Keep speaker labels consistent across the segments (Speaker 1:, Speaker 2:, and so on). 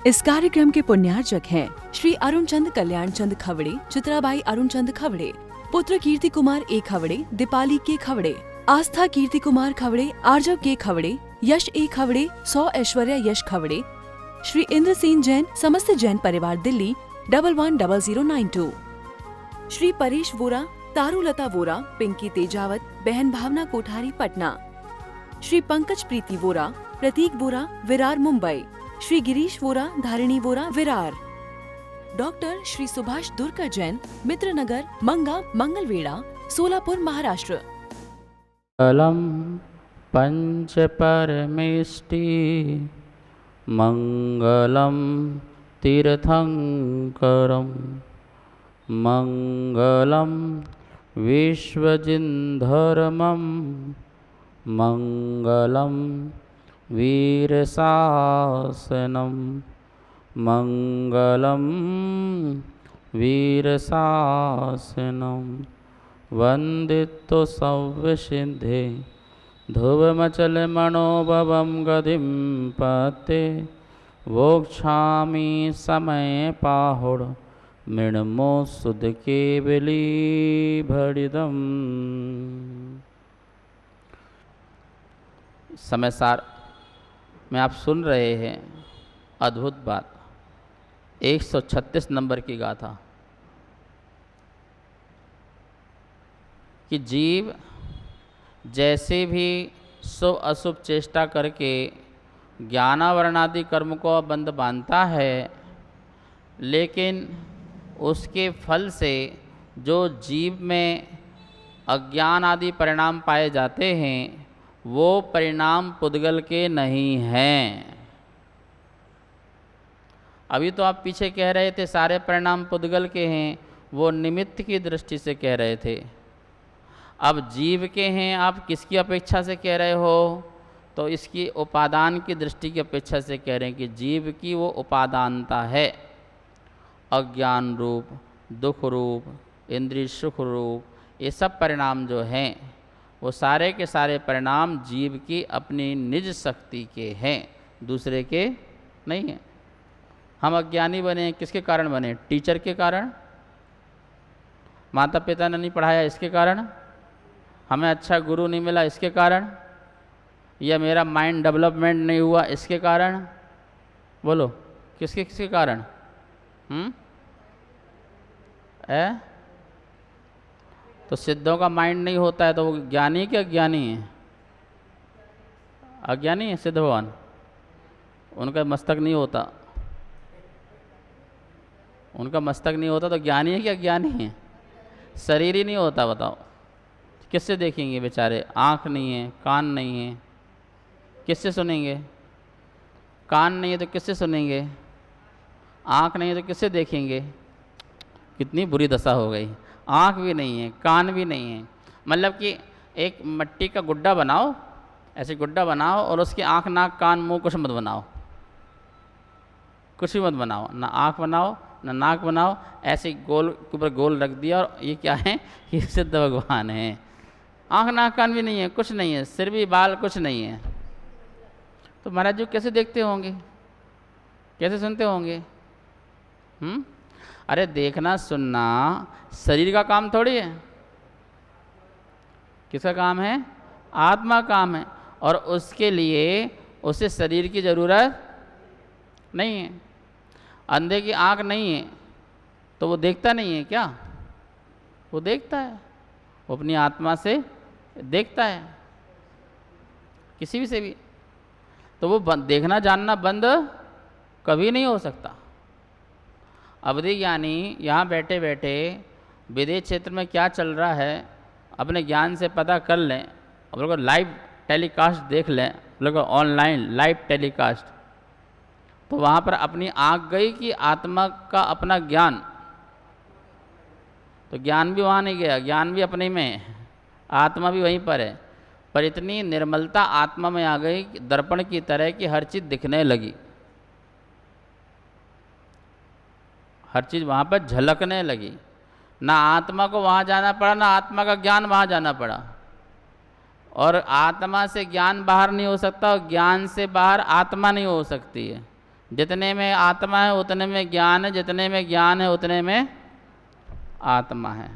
Speaker 1: इस कार्यक्रम के पुण्यार्चक हैं श्री अरुण चंद कल्याण चंद खवड़े, चित्राबाई अरुण चंद खवड़े, पुत्र कीर्ति कुमार ए खवड़े, दीपाली के खवड़े, आस्था कीर्ति कुमार खवड़े, आर्जव के खवड़े, यश ए खवड़े, 100 ऐश्वर्या यश खवड़े, श्री इंद्रसेन जैन, समस्त जैन परिवार दिल्ली 110092। श्री परेश वोरा, तारुलता वोरा, पिंकी तेजावत, बहन भावना कोठारी पटना। श्री पंकज प्रीति वोरा, प्रतीक वोरा, विरार मुंबई। श्री गिरीश वोरा, धारिणी वोरा, विरार। डॉक्टर श्री सुभाष दुर्कर जैन, मित्र नगर, मंगा, मंगलवेड़ा, सोलापुर, महाराष्ट्र।
Speaker 2: अलम पंच परमेष्टि मंगलम तीर्थंकरम मंगलम विश्वजिन्धर्मम मंगलम वीरशासनम मंगलम वीरशासनम वंदितो सव्यसिद्धे ध्रुवमचलमणोभवं गतिं पते वोक्षामि समय पाहुड़ मृण्मो सुध केवली भड़िदम। समय सार में आप सुन रहे हैं अद्भुत बात, 136 नंबर की गाथा कि जीव जैसे भी शुभ अशुभ चेष्टा करके ज्ञानावरणादि कर्म को बंध बांधता है, लेकिन उसके फल से जो जीव में अज्ञान आदि परिणाम पाए जाते हैं वो परिणाम पुद्गल के नहीं हैं। अभी तो आप पीछे कह रहे थे सारे परिणाम पुद्गल के हैं, वो निमित्त की दृष्टि से कह रहे थे। अब जीव के हैं, आप किसकी अपेक्षा से कह रहे हो? तो इसकी उपादान की दृष्टि की अपेक्षा से कह रहे हैं कि जीव की वो उपादानता है, अज्ञान रूप, दुख रूप, इंद्रिय सुख रूप, ये सब परिणाम जो हैं वो सारे के सारे परिणाम जीव की अपनी निज शक्ति के हैं, दूसरे के नहीं हैं। हम अज्ञानी बने किसके कारण बने? टीचर के कारण, माता पिता ने नहीं पढ़ाया इसके कारण, हमें अच्छा गुरु नहीं मिला इसके कारण, या मेरा माइंड डेवलपमेंट नहीं हुआ इसके कारण। बोलो किसके किसके कारण? तो सिद्धों का माइंड नहीं होता है तो वो ज्ञानी के अज्ञानी है? अज्ञानी है सिद्ध भगवान, उनका मस्तक नहीं होता, उनका मस्तक नहीं होता तो ज्ञानी है कि अज्ञानी है? शरीर ही नहीं होता, बताओ किससे देखेंगे बेचारे? आँख नहीं है, कान नहीं है, किससे सुनेंगे? कान नहीं है तो किससे सुनेंगे? आँख नहीं है तो किससे देखेंगे? कितनी बुरी दशा हो गई। आँख भी नहीं है, कान भी नहीं है, मतलब कि एक मिट्टी का गुड्डा बनाओ, ऐसे गुड्डा बनाओ और उसकी आँख नाक कान मुंह कुछ मत बनाओ, कुछ भी मत बनाओ, ना आँख बनाओ ना नाक बनाओ, ऐसे गोल के ऊपर गोल रख दिया और ये क्या है? ये सिद्ध भगवान है। आँख नाक कान भी नहीं है, कुछ नहीं है, सिर भी बाल कुछ नहीं है, तो महाराज जी कैसे देखते होंगे, कैसे सुनते होंगे? अरे देखना सुनना शरीर का काम थोड़ी है, किसका काम है? आत्मा काम है, और उसके लिए उसे शरीर की ज़रूरत नहीं है। अंधे की आँख नहीं है तो वो देखता नहीं है क्या? वो देखता है, वो अपनी आत्मा से देखता है, किसी भी से भी। तो वो देखना जानना बंद कभी नहीं हो सकता। अवधि ज्ञानी यहाँ बैठे बैठे विदेश क्षेत्र में क्या चल रहा है अपने ज्ञान से पता कर लें, अब लोग लाइव टेलीकास्ट देख लें, लोग ऑनलाइन लाइव टेलीकास्ट, तो वहाँ पर अपनी आँख गई कि आत्मा का अपना ज्ञान, तो ज्ञान भी वहाँ नहीं गया, ज्ञान भी अपने में है, आत्मा भी वहीं पर है, पर इतनी निर्मलता आत्मा में आ गई दर्पण की तरह कि हर चीज़ दिखने लगी, हर चीज़ वहाँ पर झलकने लगी। ना आत्मा को वहाँ जाना पड़ा, ना आत्मा का ज्ञान वहाँ जाना पड़ा। और आत्मा से ज्ञान बाहर नहीं हो सकता और ज्ञान से बाहर आत्मा नहीं हो सकती है। जितने में आत्मा है उतने में ज्ञान है, जितने में ज्ञान है उतने में आत्मा है।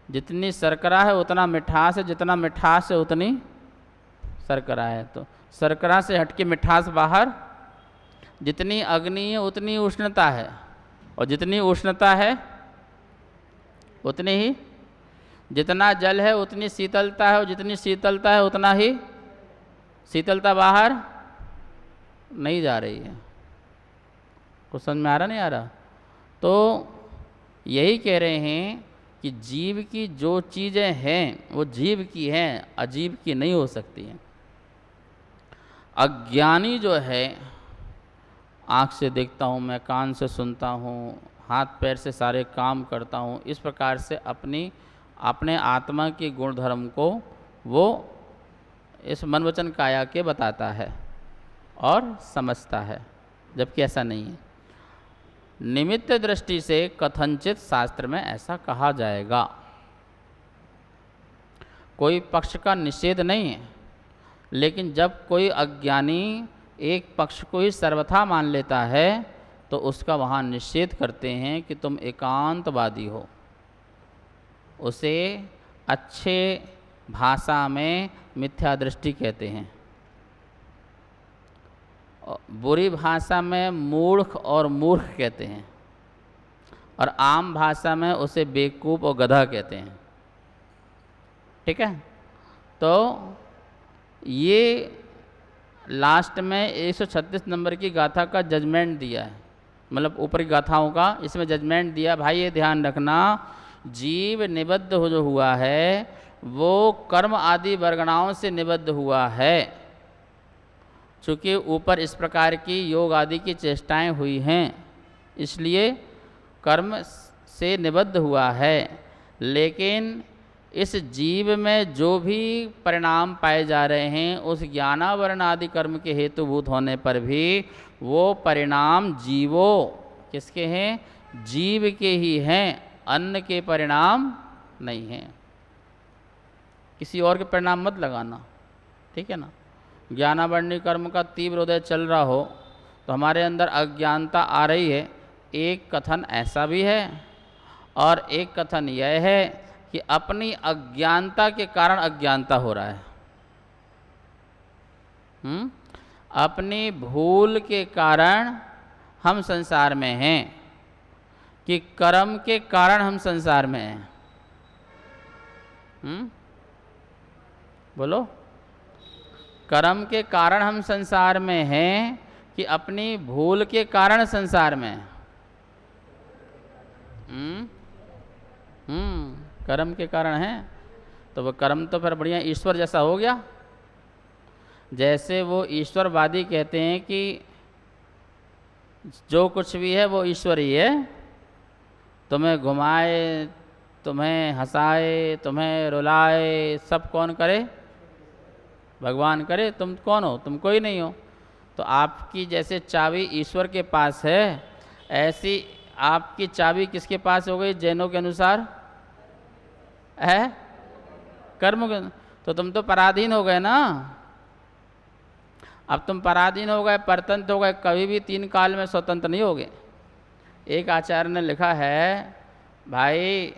Speaker 2: जितनी शर्करा है उतना मिठास है, जितना मिठास है उतनी शर्करा है। तो शर्करा से हटके मिठास बाहर। जितनी अग्नि है उतनी उष्णता है, और जितनी उष्णता है उतनी ही, जितना जल है उतनी शीतलता है, और जितनी शीतलता है उतना ही शीतलता बाहर नहीं जा रही है। कुछ समझ में आ रहा नहीं आ रहा? तो यही कह रहे हैं कि जीव की जो चीज़ें हैं वो जीव की हैं, अजीब की नहीं हो सकती हैं। अज्ञानी जो है, आँख से देखता हूँ मैं, कान से सुनता हूँ, हाथ पैर से सारे काम करता हूँ, इस प्रकार से अपने आत्मा के गुण धर्म को वो इस मन वचन काया के बताता है और समझता है, जबकि ऐसा नहीं है। निमित्त दृष्टि से कथनचित शास्त्र में ऐसा कहा जाएगा। कोई पक्ष का निषेध नहीं है, लेकिन जब कोई अज्ञानी एक पक्ष को ही सर्वथा मान लेता है तो उसका वहाँ निषेध करते हैं कि तुम एकांतवादी हो। उसे अच्छे भाषा में मिथ्या दृष्टि कहते हैं, बुरी भाषा में मूर्ख और मूर्ख कहते हैं, और आम भाषा में उसे बेवकूफ़ और गधा कहते हैं। ठीक है? तो ये लास्ट में 136 नंबर की गाथा का जजमेंट दिया है, मतलब ऊपरी गाथाओं का इसमें जजमेंट दिया। भाई ये ध्यान रखना, जीव निबद्ध जो हुआ है वो कर्म आदि वर्गणाओं से निबद्ध हुआ है। चूँकि ऊपर इस प्रकार की योग आदि की चेष्टाएं हुई हैं, इसलिए कर्म से निबद्ध हुआ है। लेकिन इस जीव में जो भी परिणाम पाए जा रहे हैं, उस ज्ञानावरण आदि कर्म के हेतुभूत होने पर भी वो परिणाम जीवों किसके हैं? जीव के ही हैं, अन्य के परिणाम नहीं हैं। किसी और के परिणाम मत लगाना, ठीक है ना? ज्ञानावरणी कर्म का तीव्र उदय चल रहा हो तो हमारे अंदर अज्ञानता आ रही है, एक कथन ऐसा भी है और एक कथन यह है कि अपनी अज्ञानता के कारण अज्ञानता हो रहा है। अपनी भूल के कारण हम संसार में हैं कि कर्म के कारण हम संसार में हैं? बोलो, कर्म के कारण हम संसार में हैं कि अपनी भूल के कारण संसार में हैं? कर्म के कारण हैं। तो वो कर्म तो फिर बढ़िया ईश्वर जैसा हो गया। जैसे वो ईश्वरवादी कहते हैं कि जो कुछ भी है वो ईश्वर ही है, तुम्हें घुमाए, तुम्हें हंसाए, तुम्हें रुलाए, सब कौन करे? भगवान करे। तुम कौन हो? तुम कोई नहीं हो। तो आपकी जैसे चाबी ईश्वर के पास है, ऐसी आपकी चाबी किसके पास हो गई जैनों के अनुसार? है कर्म के। तो तुम तो पराधीन हो गए ना। अब तुम पराधीन हो गए, परतंत्र हो गए, कभी भी तीन काल में स्वतंत्र नहीं होगे। एक आचार्य ने लिखा है, भाई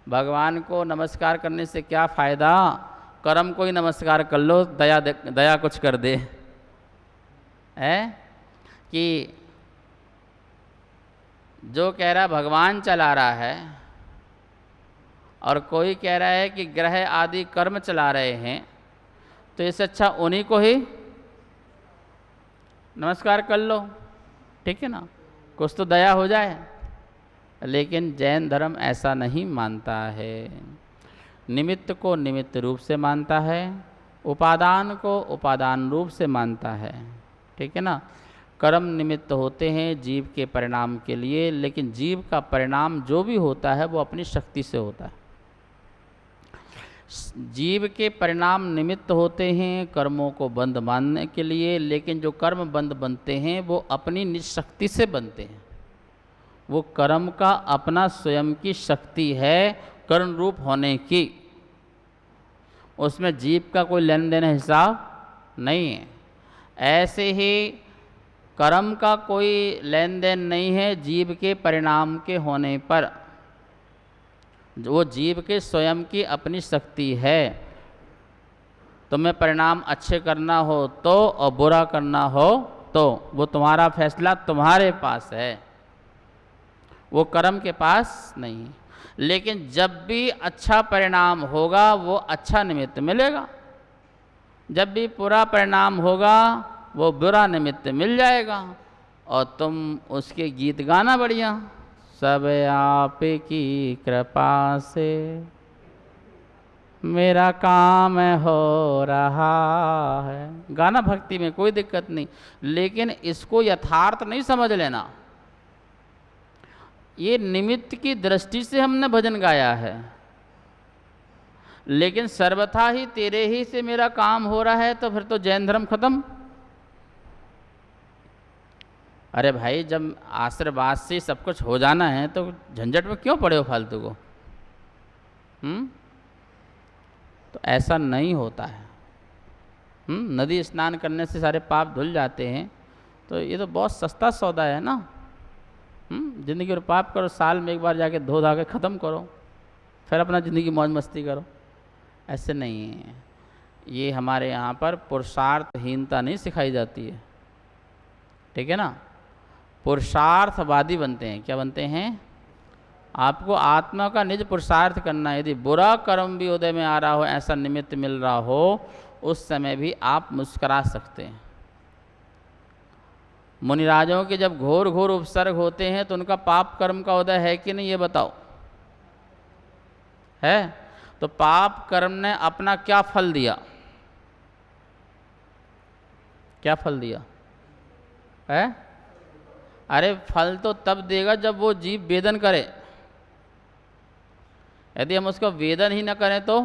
Speaker 2: भगवान को नमस्कार करने से क्या फ़ायदा, कर्म को ही नमस्कार कर लो, दया कुछ कर दे। है कि जो कह रहा भगवान चला रहा है और कोई कह रहा है कि ग्रह आदि कर्म चला रहे हैं, तो इससे अच्छा उन्हीं को ही नमस्कार कर लो, ठीक है ना? कुछ तो दया हो जाए। लेकिन जैन धर्म ऐसा नहीं मानता है। निमित्त को निमित्त रूप से मानता है, उपादान को उपादान रूप से मानता है, ठीक है ना? कर्म निमित्त होते हैं जीव के परिणाम के लिए, लेकिन जीव का परिणाम जो भी होता है वो अपनी शक्ति से होता है। जीव के परिणाम निमित्त होते हैं कर्मों को बंध मानने के लिए, लेकिन जो कर्म बंध बनते हैं वो अपनी निज शक्ति से बनते हैं। वो कर्म का अपना स्वयं की शक्ति है, कर्म रूप होने की। उसमें जीव का कोई लेन देन हिसाब नहीं है। ऐसे ही कर्म का कोई लेन देन नहीं है जीव के परिणाम के होने पर। वो जीव के स्वयं की अपनी शक्ति है। तुम्हें परिणाम अच्छे करना हो तो और बुरा करना हो तो वो तुम्हारा फैसला तुम्हारे पास है, वो कर्म के पास नहीं है। लेकिन जब भी अच्छा परिणाम होगा वो अच्छा निमित्त मिलेगा, जब भी बुरा परिणाम होगा वो बुरा निमित्त मिल जाएगा और तुम उसके गीत गाना बढ़िया। सब आप की कृपा से मेरा काम हो रहा है, गाना भक्ति में कोई दिक्कत नहीं। लेकिन इसको यथार्थ नहीं समझ लेना। ये निमित्त की दृष्टि से हमने भजन गाया है, लेकिन सर्वथा ही तेरे ही से मेरा काम हो रहा है तो फिर तो जैन धर्म खत्म। अरे भाई, जब आशीर्वाद से सब कुछ हो जाना है तो झंझट में क्यों पड़े हो फालतू को? तो ऐसा नहीं होता है। नदी स्नान करने से सारे पाप धुल जाते हैं, तो ये तो बहुत सस्ता सौदा है ना। जिंदगी और पाप करो, साल में एक बार जाके धो धा के ख़त्म करो, फिर अपना ज़िंदगी मौज मस्ती करो। ऐसे नहीं है। ये हमारे यहाँ पर पुरुषार्थहीनता नहीं सिखाई जाती है, ठीक है ना। पुरुषार्थवादी बनते हैं। क्या बनते हैं? आपको आत्मा का निज पुरुषार्थ करना है। यदि बुरा कर्म भी उदय में आ रहा हो, ऐसा निमित्त मिल रहा हो, उस समय भी आप मुस्करा सकते हैं। मुनिराजों के जब घोर घोर उपसर्ग होते हैं तो उनका पाप कर्म का उदय है कि नहीं, ये बताओ? है। तो पाप कर्म ने अपना क्या फल दिया? क्या फल दिया है? अरे फल तो तब देगा जब वो जीव वेदन करे। यदि हम उसको वेदन ही न करें तो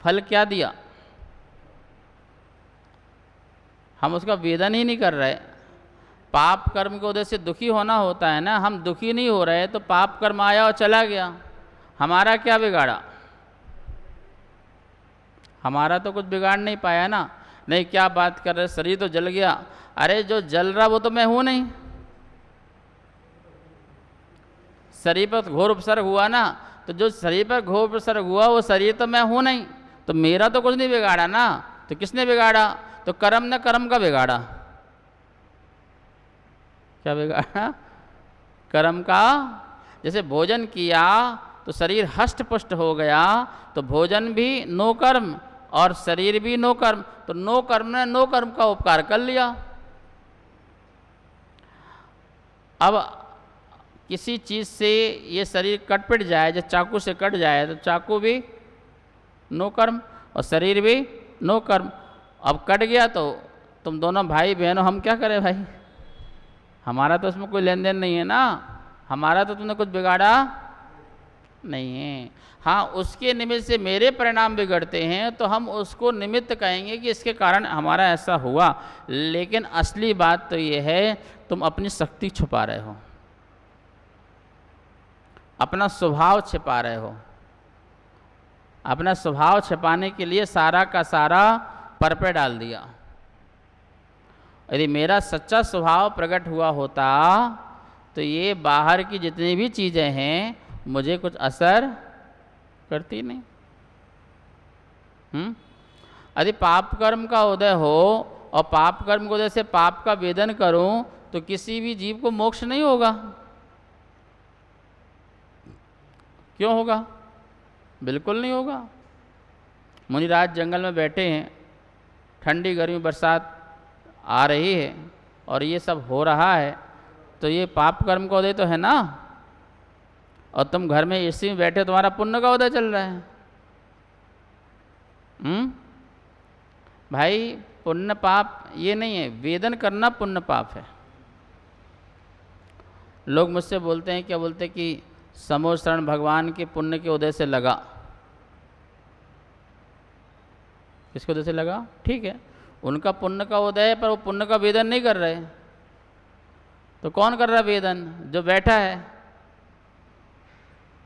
Speaker 2: फल क्या दिया? हम उसका वेदन ही नहीं कर रहे। पाप कर्म के उदय से दुखी होना होता है ना, हम दुखी नहीं हो रहे तो पाप कर्म आया और चला गया, हमारा क्या बिगाड़ा? हमारा तो कुछ बिगाड़ नहीं पाया ना। नहीं, क्या बात कर रहे, शरीर तो जल गया। अरे जो जल रहा वो तो मैं हूं नहीं। शरीर पर घोर उपसर्ग हुआ ना, तो जो शरीर पर घोर उपसर्ग हुआ वो शरीर तो मैं हूं नहीं, तो मेरा तो कुछ नहीं बिगाड़ा ना। तो किसने बिगाड़ा? तो कर्म ने कर्म का बिगाड़ा। क्या बिगाड़ा? कर्म का। जैसे भोजन किया तो शरीर हष्ट पुष्ट हो गया, तो भोजन भी नो कर्म और शरीर भी नो कर्म, तो नो कर्म ने नो कर्म का उपकार कर लिया। अब किसी चीज़ से ये शरीर कट पिट जाए, जब चाकू से कट जाए तो चाकू भी नो कर्म और शरीर भी नो कर्म। अब कट गया तो तुम दोनों भाई बहनों, हम क्या करें भाई? हमारा तो उसमें कोई लेन देन नहीं है ना, हमारा तो तुमने कुछ बिगाड़ा नहीं है। हाँ, उसके निमित्त से मेरे परिणाम बिगड़ते हैं तो हम उसको निमित्त कहेंगे कि इसके कारण हमारा ऐसा हुआ। लेकिन असली बात तो ये है, तुम अपनी शक्ति छुपा रहे हो, अपना स्वभाव छिपा रहे हो। अपना स्वभाव छिपाने के लिए सारा का सारा पर पे डाल दिया। यदि मेरा सच्चा स्वभाव प्रकट हुआ होता तो ये बाहर की जितनी भी चीज़ें हैं मुझे कुछ असर करती नहीं। यदि पाप कर्म का उदय हो और पाप कर्म के उदय से पाप का वेदन करूं तो किसी भी जीव को मोक्ष नहीं होगा। क्यों होगा? बिल्कुल नहीं होगा। मुनिराज जंगल में बैठे हैं, ठंडी गर्मी बरसात आ रही है और ये सब हो रहा है, तो ये पाप कर्म का उदय तो है ना। और तुम घर में एसी में बैठे, तुम्हारा पुण्य का उदय चल रहा है। भाई, पुण्य पाप ये नहीं है, वेदन करना पुण्य पाप है। लोग मुझसे बोलते हैं, क्या बोलते हैं कि समो शरण भगवान के पुण्य के उदय से लगा। किसके उदय से लगा? ठीक है, उनका पुण्य का उदय है, पर वो पुण्य का वेदन नहीं कर रहे। तो कौन कर रहा है वेदन? जो बैठा है,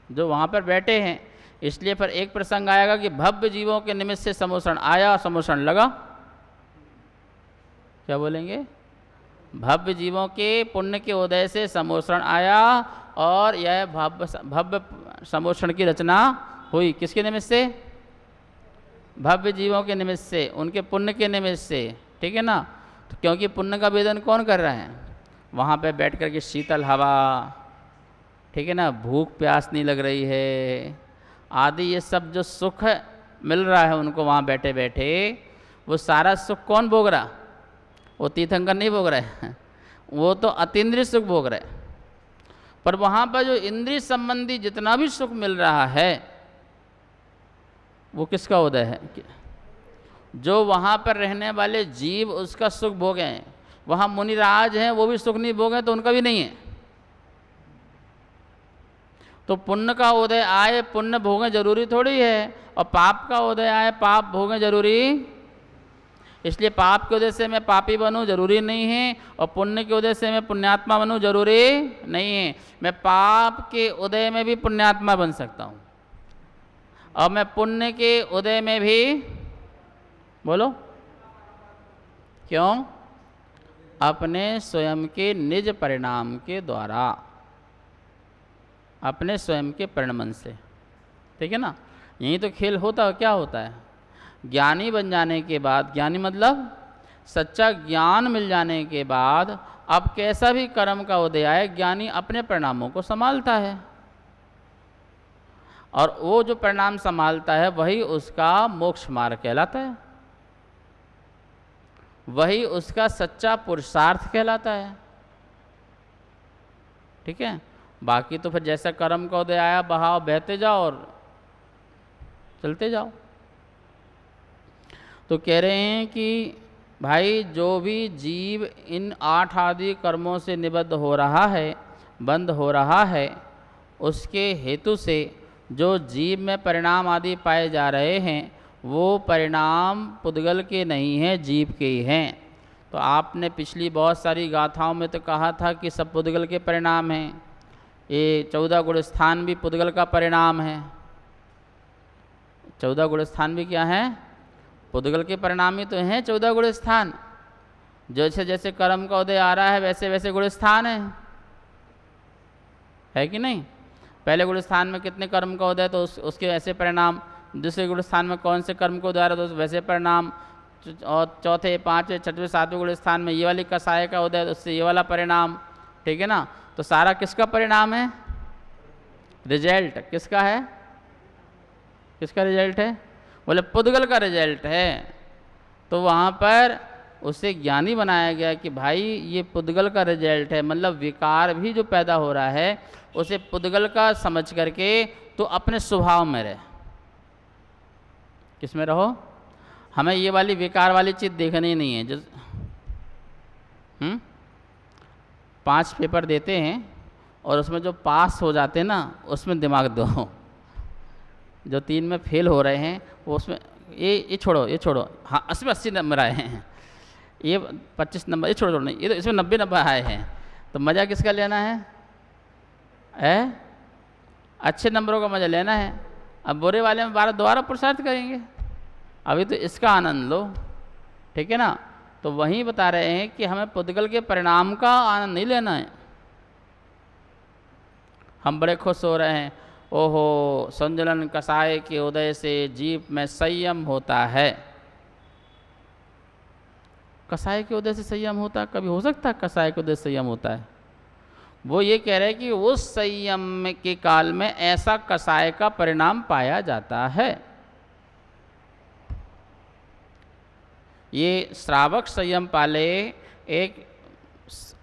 Speaker 2: जो वहाँ पर बैठे हैं। इसलिए फिर एक प्रसंग आएगा कि भव्य जीवों के निमित्त से समोषण आया, समोषण लगा। क्या बोलेंगे? भव्य जीवों के पुण्य के उदय से समोषण आया और यह भव्य समोषण की रचना हुई। किसके निमित्त से? भव्य जीवों के निमित्त से, उनके पुण्य के निमित्त से। ठीक है ना? तो क्योंकि पुण्य का वेदन कौन कर रहा है? वहाँ पे बैठ कर के शीतल हवा, ठीक है ना, भूख प्यास नहीं लग रही है आदि, ये सब जो सुख मिल रहा है उनको वहाँ बैठे बैठे, वो सारा सुख कौन भोग रहा? वो तीर्थंकर नहीं भोग रहे, वो तो अतीन्द्रिय सुख भोग रहे। पर वहाँ पर जो इंद्रिय संबंधी जितना भी सुख मिल रहा है वो किसका उदय है? जो वहाँ पर रहने वाले जीव उसका सुख भोगे हैं। वहाँ मुनिराज हैं, वो भी सुख नहीं भोगे तो उनका भी नहीं है। तो पुण्य का उदय आए पुण्य भोगें जरूरी थोड़ी है, और पाप का उदय आए पाप भोगें जरूरी। इसलिए पाप के उदय से मैं पापी बनूं जरूरी नहीं है, और पुण्य के उदय से मैं पुण्यात्मा बनूं जरूरी नहीं है। मैं पाप के उदय में भी पुण्यात्मा बन सकता हूं, और मैं पुण्य के उदय में भी, बोलो क्यों? अपने स्वयं के निज परिणाम के द्वारा, अपने स्वयं के परिणमन से। ठीक है ना? यही तो खेल होता है। क्या होता है? ज्ञानी बन जाने के बाद, ज्ञानी मतलब सच्चा ज्ञान मिल जाने के बाद, अब कैसा भी कर्म का उदय आए, ज्ञानी अपने परिणामों को संभालता है, और वो जो परिणाम संभालता है वही उसका मोक्ष मार्ग कहलाता है, वही उसका सच्चा पुरुषार्थ कहलाता है। ठीक है? बाकी तो फिर जैसा कर्म का उदय आया बहाव बहते जाओ और चलते जाओ। तो कह रहे हैं कि भाई जो भी जीव इन 8 आदि कर्मों से निबद्ध हो रहा है, बंद हो रहा है, उसके हेतु से जो जीव में परिणाम आदि पाए जा रहे हैं वो परिणाम पुद्गल के नहीं हैं, जीव के ही हैं। तो आपने पिछली बहुत सारी गाथाओं में तो कहा था कि सब पुद्गल के परिणाम हैं। ये 14 गुण स्थान भी पुद्गल का परिणाम है। 14 गुण स्थान भी क्या है? पुद्गल के परिणाम ही तो हैं 14 गुण स्थान। जैसे जैसे कर्म का उदय आ रहा है वैसे वैसे गुण स्थान है कि नहीं? पहले गुण स्थान में कितने कर्म का उदय तो उसके ऐसे परिणाम, दूसरे गुण स्थान में कौन से कर्म को उदय आ रहा तो वैसे परिणाम, और चौथे 5वें 6वें 7वें गुण स्थान में ये वाली कसाय का उदय तो उससे ये वाला परिणाम। ठीक है ना? तो सारा किसका परिणाम है? रिजल्ट किसका है? किसका रिजल्ट है? बोले पुद्गल का रिजल्ट है। तो वहाँ पर उसे ज्ञानी बनाया गया कि भाई ये पुद्गल का रिजल्ट है, मतलब विकार भी जो पैदा हो रहा है उसे पुद्गल का समझ करके तो अपने स्वभाव में रहे। किस में रहो? हमें ये वाली विकार वाली चीज़ देखनी नहीं है। जो 5 पेपर देते हैं और उसमें जो पास हो जाते हैं ना उसमें दिमाग दो, जो 3 में फेल हो रहे हैं वो उसमें ये छोड़ो, हाँ इसमें 80 नंबर आए हैं, ये 25 नंबर, ये छोड़ो नहीं, ये तो इसमें 90 नंबर आए हैं। तो मज़ा किसका लेना है? अच्छे नंबरों का मज़ा लेना है। अब बुरे वाले में दोबारा पुरुषार्थ करेंगे, अभी तो इसका आनंद लो। ठीक है ना? तो वहीं बता रहे हैं कि हमें पुद्गल के परिणाम का आनंद नहीं लेना है। हम बड़े खुश हो रहे हैं, ओहो संजलन कसाय के उदय से जीव में संयम होता है। कसाय के उदय से संयम होता? कभी हो सकता है कसाय के उदय से संयम होता है? वो ये कह रहे हैं कि उस संयम के काल में ऐसा कसाय का परिणाम पाया जाता है। ये श्रावक संयम पाले, एक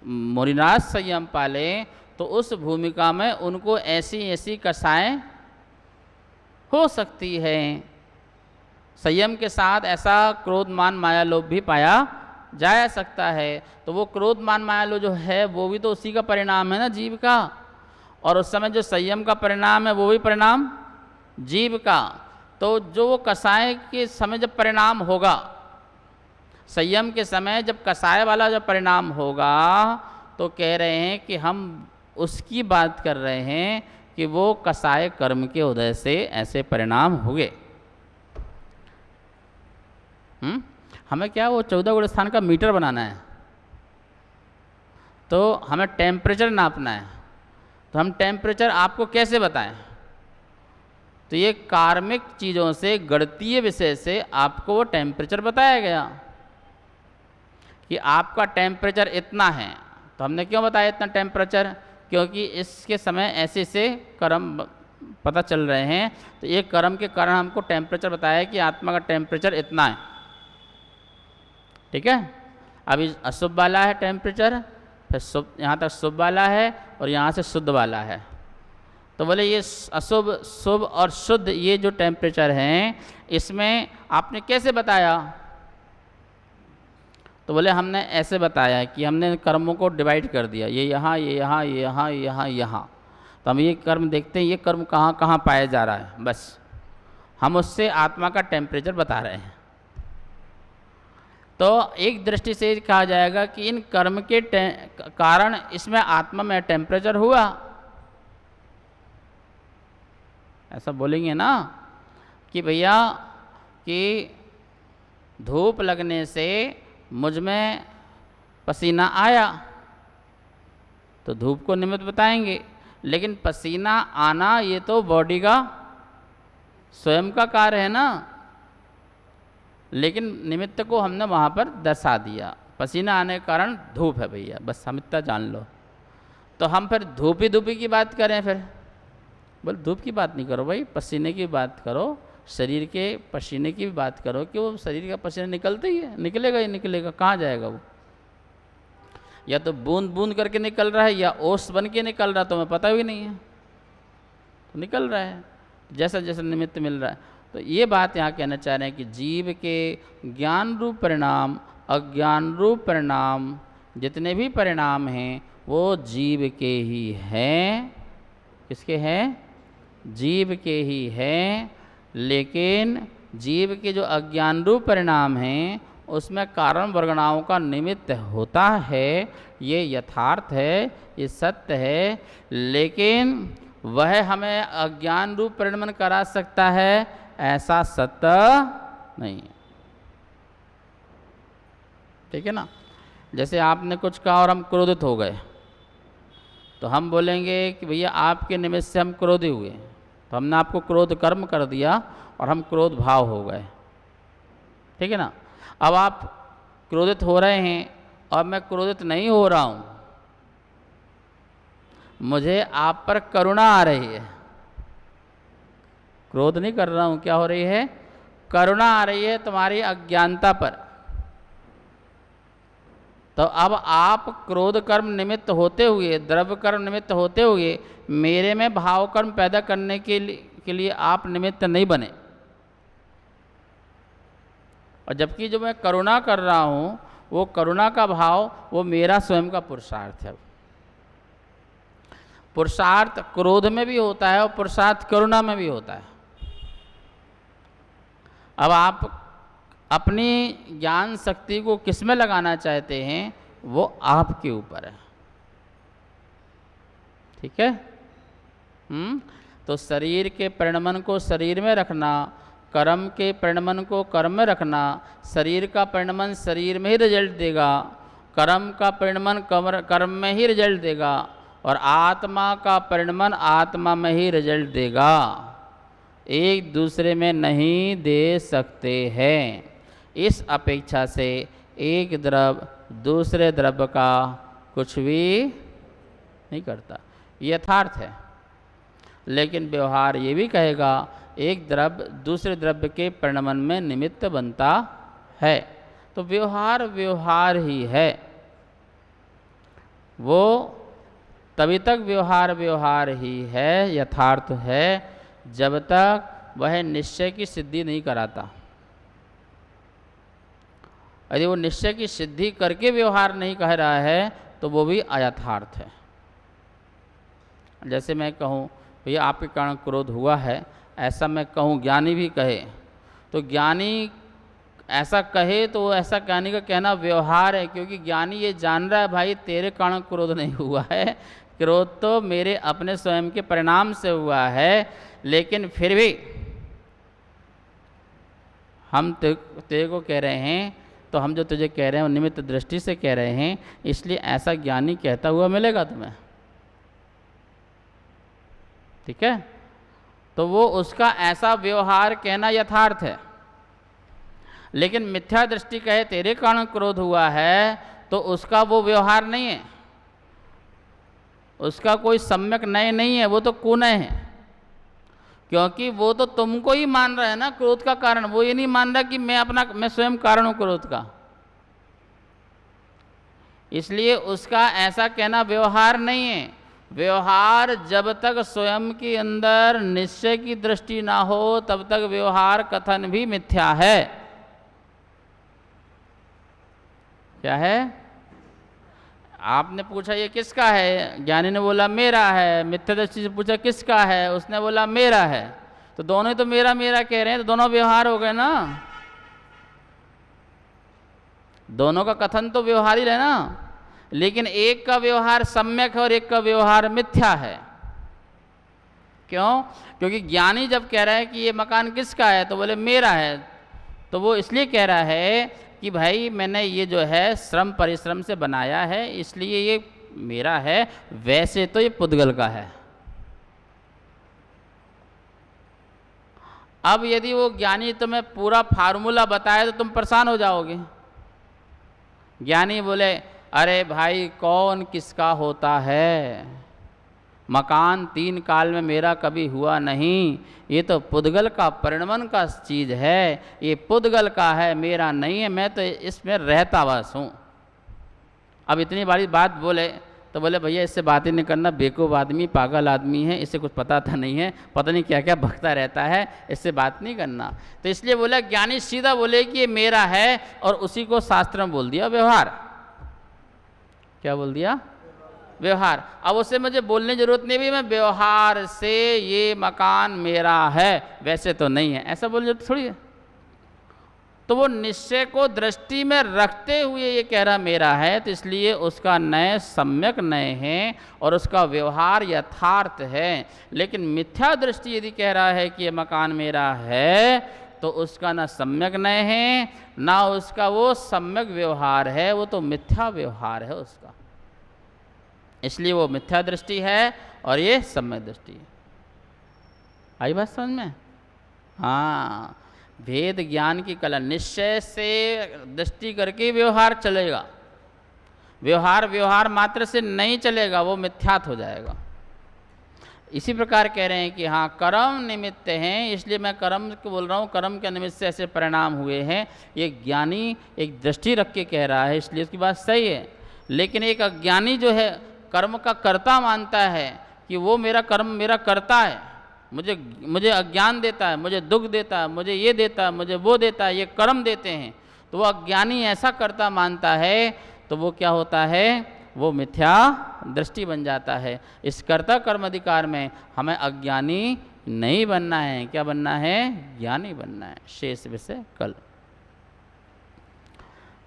Speaker 2: मुनिनाथ संयम पाले, तो उस भूमिका में उनको ऐसी ऐसी कसाएं हो सकती है। संयम के साथ ऐसा क्रोध मान माया लोभ भी पाया जा सकता है। तो वो क्रोध मान माया लोभ जो है वो भी तो उसी का परिणाम है ना, जीव का। और उस समय जो संयम का परिणाम है वो भी परिणाम जीव का। तो जो वो कसाय के समय जब परिणाम होगा, संयम के समय जब कसाय वाला जब परिणाम होगा, तो कह रहे हैं कि हम उसकी बात कर रहे हैं कि वो कसाय कर्म के उदय से ऐसे परिणाम हुए। हमें क्या वो 14 गुण स्थान का मीटर बनाना है, तो हमें टेम्परेचर नापना है। तो हम टेम्परेचर आपको कैसे बताएं? तो ये कार्मिक चीज़ों से, गणितीय विषय से आपको वो टेम्परेचर बताया गया कि आपका टेम्परेचर इतना है। तो हमने क्यों बताया इतना टेम्परेचर? क्योंकि इसके समय ऐसे से कर्म पता चल रहे हैं, तो ये कर्म के कारण हमको टेम्परेचर बताया कि आत्मा का टेम्परेचर इतना है। ठीक है, अभी अशुभ वाला है टेम्परेचर, फिर शुभ, यहाँ तक शुभ वाला है और यहाँ से शुद्ध वाला है। तो बोले ये अशुभ, शुभ और शुद्ध ये जो टेम्परेचर हैं, इसमें आपने कैसे बताया? तो बोले हमने ऐसे बताया कि हमने कर्मों को डिवाइड कर दिया, ये यहाँ, ये यहाँ, ये यहाँ, ये यहाँ, यहाँ। तो हम ये कर्म देखते हैं, ये कर्म कहाँ कहाँ पाया जा रहा है, बस हम उससे आत्मा का टेम्परेचर बता रहे हैं। तो एक दृष्टि से कहा जाएगा कि इन कर्म के कारण इसमें आत्मा में टेम्परेचर हुआ। ऐसा बोलेंगे ना कि भैया कि धूप लगने से मुझ में पसीना आया, तो धूप को निमित्त बताएंगे, लेकिन पसीना आना ये तो बॉडी का स्वयं का कार्य है ना, लेकिन निमित्त को हमने वहाँ पर दर्शा दिया। पसीना आने के कारण धूप है भैया, बस हम इतना जान लो। तो हम फिर धूपी की बात करें, फिर बोल धूप की बात नहीं करो भाई, पसीने की बात करो, शरीर के पसीने की भी बात करो कि वो शरीर का पसीना निकलता ही है, निकलेगा ही निकलेगा, कहाँ जाएगा वो? या तो बूंद बूंद करके निकल रहा है या ओस बन के निकल रहा, तो हमें पता भी नहीं है, तो निकल रहा है जैसा जैसा निमित्त मिल रहा है। तो ये बात यहाँ कहना चाह रहे हैं कि जीव के ज्ञान रूप परिणाम, अज्ञान रूप परिणाम, जितने भी परिणाम हैं वो जीव के ही हैं। किसके हैं? जीव के ही हैं। लेकिन जीव के जो अज्ञान रूप परिणाम हैं उसमें कारण वर्गणाओं का निमित्त होता है, ये यथार्थ है, ये सत्य है। लेकिन वह हमें अज्ञान रूप परिणमन करा सकता है, ऐसा सत्य नहीं है। ठीक है ना? जैसे आपने कुछ कहा और हम क्रोधित हो गए, तो हम बोलेंगे कि भैया आपके निमित्त से हम क्रोधी हुए, तो हमने आपको क्रोध कर्म कर दिया और हम क्रोध भाव हो गए। ठीक है ना? अब आप क्रोधित हो रहे हैं और मैं क्रोधित नहीं हो रहा हूँ, मुझे आप पर करुणा आ रही है, क्रोध नहीं कर रहा हूँ, क्या हो रही है? करुणा आ रही है तुम्हारी अज्ञानता पर। तो अब आप क्रोध कर्म निमित्त होते हुए, द्रव्य कर्म निमित्त होते हुए मेरे में भाव कर्म पैदा करने के लिए आप निमित्त नहीं बने। और जबकि जो मैं करुणा कर रहा हूँ वो करुणा का भाव वो मेरा स्वयं का पुरुषार्थ है। पुरुषार्थ क्रोध में भी होता है और पुरुषार्थ करुणा में भी होता है। अब आप अपनी ज्ञान शक्ति को किस में लगाना चाहते हैं वो आपके ऊपर है। ठीक है? तो शरीर के परिणमन को शरीर में रखना, कर्म के परिणमन को कर्म में रखना। शरीर का परिणमन शरीर में ही रिजल्ट देगा, कर्म का परिणमन कर्म में ही रिजल्ट देगा, और आत्मा का परिणमन आत्मा में ही रिजल्ट देगा। एक दूसरे में नहीं दे सकते हैं। इस अपेक्षा से एक द्रव्य दूसरे द्रव्य का कुछ भी नहीं करता, यथार्थ है। लेकिन व्यवहार ये भी कहेगा एक द्रव्य दूसरे द्रव्य के परिणमन में निमित्त बनता है। तो व्यवहार व्यवहार ही है, वो तभी तक व्यवहार व्यवहार ही है, यथार्थ है, जब तक वह निश्चय की सिद्धि नहीं कराता। यदि वो निश्चय की सिद्धि करके व्यवहार नहीं कह रहा है तो वो भी अयथार्थ है। जैसे मैं कहूँ भैया आपके कारण क्रोध हुआ है, ऐसा मैं कहूँ, ज्ञानी भी कहे, तो ज्ञानी ऐसा कहे तो ऐसा ज्ञानी का कहना व्यवहार है, क्योंकि ज्ञानी ये जान रहा है भाई तेरे कारण क्रोध नहीं हुआ है, क्रोध तो मेरे अपने स्वयं के परिणाम से हुआ है, लेकिन फिर भी हम तेरे को कह रहे हैं, तो हम जो तुझे कह रहे हैं वो निमित्त दृष्टि से कह रहे हैं, इसलिए ऐसा ज्ञानी कहता हुआ मिलेगा तुम्हें। ठीक है, तो वो उसका ऐसा व्यवहार कहना यथार्थ है। लेकिन मिथ्या दृष्टि कहे तेरे कारण क्रोध हुआ है, तो उसका वो व्यवहार नहीं है, उसका कोई सम्यक नय नहीं है, वो तो कुनय है। क्योंकि वो तो तुमको ही मान रहा है ना क्रोध का कारण, वो ये नहीं मान रहा कि मैं स्वयं कारण हूं क्रोध का। इसलिए उसका ऐसा कहना व्यवहार नहीं है। व्यवहार जब तक स्वयं के अंदर निश्चय की दृष्टि ना हो तब तक व्यवहार कथन भी मिथ्या है। क्या है? आपने पूछा ये किसका है, ज्ञानी ने बोला मेरा है। मिथ्या दृष्टि से पूछा किसका है, उसने बोला मेरा है। तो दोनों ही तो मेरा मेरा कह रहे हैं, तो दोनों व्यवहार हो गए ना, दोनों का कथन तो व्यवहार ही है ना। लेकिन एक का व्यवहार सम्यक है और एक का व्यवहार मिथ्या है। क्यों? क्योंकि ज्ञानी जब कह रहा है कि ये मकान किसका है, तो बोले मेरा है, तो वो इसलिए कह रहा है कि भाई मैंने ये जो है श्रम परिश्रम से बनाया है, इसलिए ये मेरा है, वैसे तो ये पुद्गल का है। अब यदि वो ज्ञानी तुम्हें पूरा फार्मूला बताए तो तुम परेशान हो जाओगे। ज्ञानी बोले अरे भाई कौन किसका होता है, मकान 3 काल में मेरा कभी हुआ नहीं, ये तो पुद्गल का परिणमन का चीज़ है, ये पुद्गल का है, मेरा नहीं है, मैं तो इसमें रहता बस हूँ। अब इतनी बड़ी बात बोले तो बोले भैया इससे बात ही नहीं करना, बेवकूफ़ आदमी, पागल आदमी है, इससे कुछ पता था नहीं है, पता नहीं क्या क्या भगता रहता है, इससे बात नहीं करना। तो इसलिए बोला ज्ञानी सीधा बोले कि ये मेरा है, और उसी को शास्त्र में बोल दिया व्यवहार। क्या बोल दिया? व्यवहार। अब उससे मुझे बोलने की जरूरत नहीं भी मैं व्यवहार से ये मकान मेरा है, वैसे तो नहीं है, ऐसा बोलने जरूरत थोड़ी है। तो वो निश्चय को दृष्टि में रखते हुए ये कह रहा मेरा है, तो इसलिए उसका नय सम्यक नय है और उसका व्यवहार यथार्थ है। लेकिन मिथ्या दृष्टि यदि कह रहा है कि ये मकान मेरा है, तो उसका ना सम्यक नय है ना उसका वो सम्यक व्यवहार है, वो तो मिथ्या व्यवहार है उसका। इसलिए वो मिथ्या दृष्टि है और ये सम्यक दृष्टि है। आई बात समझ में? हाँ, भेद ज्ञान की कला, निश्चय से दृष्टि करके व्यवहार चलेगा। व्यवहार मात्र से नहीं चलेगा, वो मिथ्यात हो जाएगा। इसी प्रकार कह रहे हैं कि हाँ कर्म निमित्त हैं, इसलिए मैं कर्म को बोल रहा हूँ, कर्म के निमित्त से ऐसे परिणाम हुए हैं। ये ज्ञानी एक दृष्टि रख के कह रहा है, इसलिए उसकी बात सही है। लेकिन एक अज्ञानी जो है कर्म का कर्ता मानता है कि वो मेरा कर्म मेरा कर्ता है, मुझे अज्ञान देता है, मुझे दुख देता है, मुझे ये देता है, मुझे वो देता है, ये कर्म देते हैं। तो वो अज्ञानी ऐसा कर्ता मानता है, तो वो क्या होता है, वो मिथ्या दृष्टि बन जाता है। इस कर्ता कर्म अधिकार में हमें अज्ञानी नहीं बनना है। क्या बनना है? ज्ञानी बनना है। शेष विषय कल।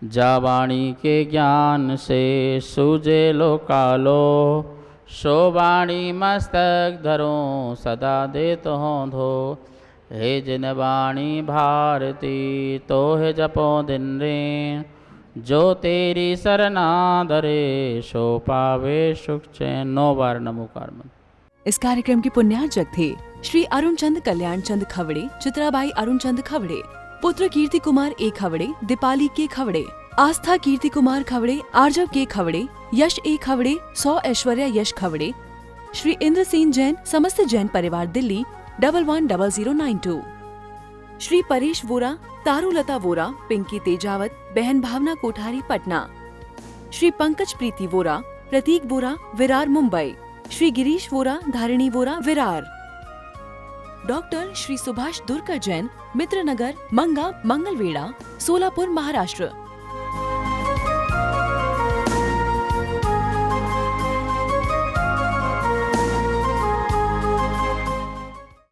Speaker 2: जा वाणी के ज्ञान से सूझे लो कालो, सो वाणी मस्तक धरो सदा दे तो धो। हे जिन वाणी भारती तो है जपो दिन रे, जो तेरी सरना धरे सो पावे सुख चैन। 9 बार नमोकार मंत्र।
Speaker 1: इस कार्यक्रम के पुण्यार्चक थे श्री अरुण चंद कल्याण चंद खवड़े, चित्राबाई अरुण चंद खवड़े, पुत्र कीर्ति कुमार ए खवड़े, दीपाली के खवड़े, आस्था कीर्ति कुमार खवड़े, आर्जव के खवड़े, यश ए खवड़े, 100 ऐश्वर्या यश खवड़े, श्री इंद्रसेन जैन, समस्त जैन परिवार दिल्ली 110092। श्री परेश वोरा, तारुलता वोरा, पिंकी तेजावत, बहन भावना कोठारी पटना। श्री पंकज प्रीति वोरा, प्रतीक वोरा, विरार मुंबई। श्री गिरीश वोरा, धारिणी वोरा, विरार। डॉक्टर श्री सुभाष दुर्का जैन, मित्रनगर, मंगा, मंगलवेड़ा, सोलापुर, महाराष्ट्र।